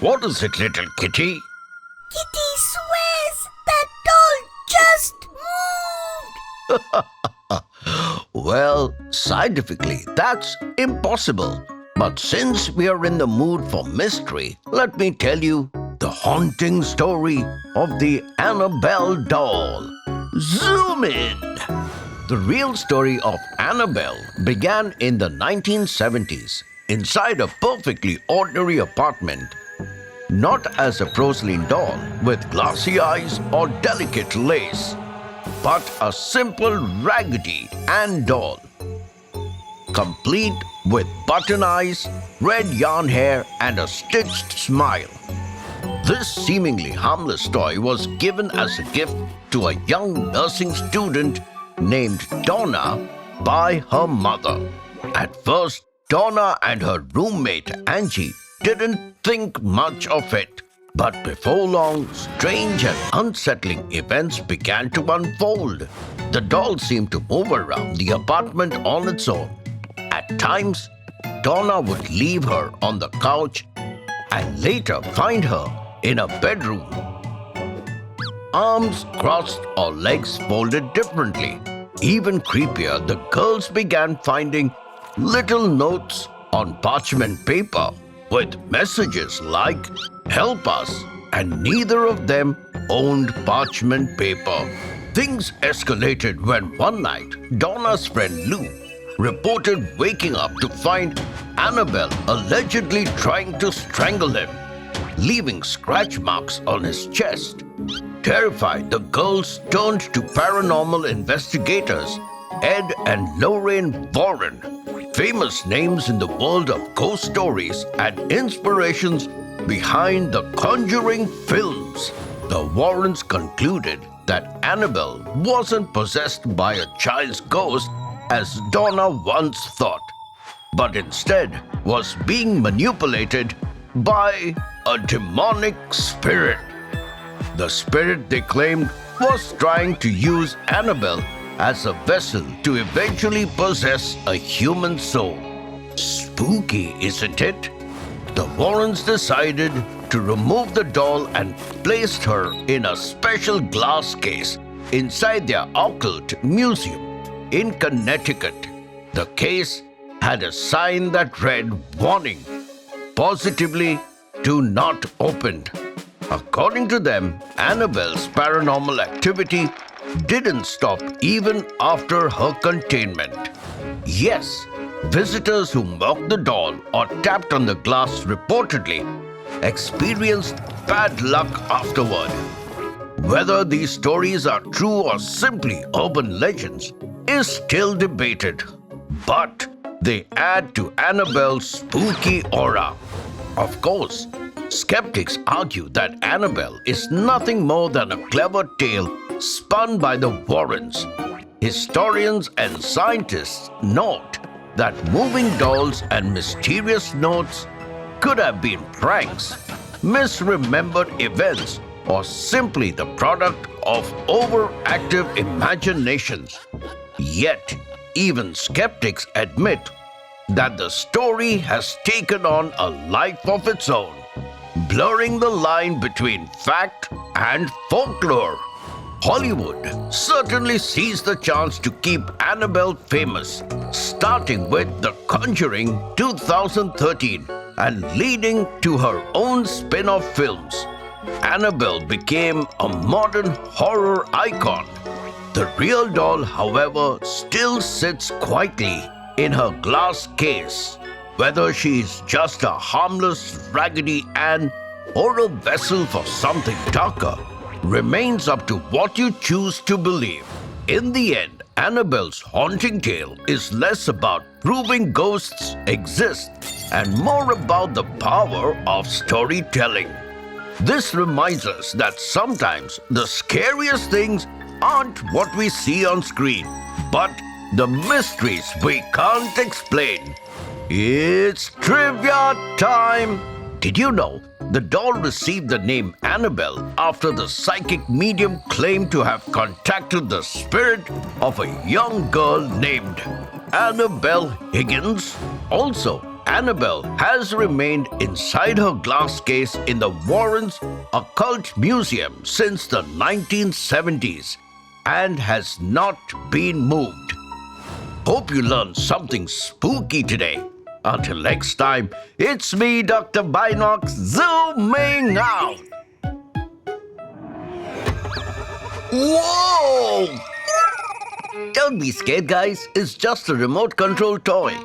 What is it, little kitty? Kitty swears that doll just moved. Well, scientifically, that's impossible. But since we are in the mood for mystery, let me tell you the haunting story of the Annabelle Doll. Zoom in! The real story of Annabelle began in the 1970s inside a perfectly ordinary apartment. Not as a porcelain doll with glassy eyes or delicate lace, but a simple Raggedy Ann doll, complete with button eyes, red yarn hair, and a stitched smile. This seemingly harmless toy was given as a gift to a young nursing student named Donna by her mother. At first, Donna and her roommate Angie didn't think much of it. But before long, strange and unsettling events began to unfold. The doll seemed to move around the apartment on its own. At times, Donna would leave her on the couch and later find her in a bedroom, arms crossed or legs folded differently. Even creepier, the girls began finding little notes on parchment paper with messages like, "Help us," and neither of them owned parchment paper. Things escalated when one night, Donna's friend Lou reported waking up to find Annabelle allegedly trying to strangle him, leaving scratch marks on his chest. Terrified, the girls turned to paranormal investigators Ed and Lorraine Warren, famous names in the world of ghost stories and inspirations behind the Conjuring films. The Warrens concluded that Annabelle wasn't possessed by a child's ghost as Donna once thought, but instead was being manipulated by a demonic spirit. The spirit, they claimed, was trying to use Annabelle as a vessel to eventually possess a human soul. Spooky, isn't it? The Warrens decided to remove the doll and placed her in a special glass case inside their occult museum in Connecticut. The case had a sign that read, "Warning, positively do not open." According to them, Annabelle's paranormal activity didn't stop even after her containment. Yes, visitors who mocked the doll or tapped on the glass reportedly experienced bad luck afterward. Whether these stories are true or simply urban legends is still debated, but they add to Annabelle's spooky aura. Of course, skeptics argue that Annabelle is nothing more than a clever tale spun by the Warrens. Historians and scientists note that moving dolls and mysterious notes could have been pranks, misremembered events, or simply the product of overactive imaginations. Yet, even skeptics admit that the story has taken on a life of its own, blurring the line between fact and folklore. Hollywood certainly seized the chance to keep Annabelle famous, starting with The Conjuring 2013 and leading to her own spin-off films. Annabelle became a modern horror icon. The real doll, however, still sits quietly in her glass case. Whether she's just a harmless Raggedy Ann or a vessel for something darker remains up to what you choose to believe. In the end, Annabelle's haunting tale is less about proving ghosts exist and more about the power of storytelling. This reminds us that sometimes the scariest things aren't what we see on screen, but the mysteries we can't explain. It's trivia time! Did you know the doll received the name Annabelle after the psychic medium claimed to have contacted the spirit of a young girl named Annabelle Higgins? Also, Annabelle has remained inside her glass case in the Warrens Occult Museum since the 1970s and has not been moved. Hope you learned something spooky today. Until next time, it's me, Dr. Binocs, zooming out. Whoa! Don't be scared, guys. It's just a remote control toy.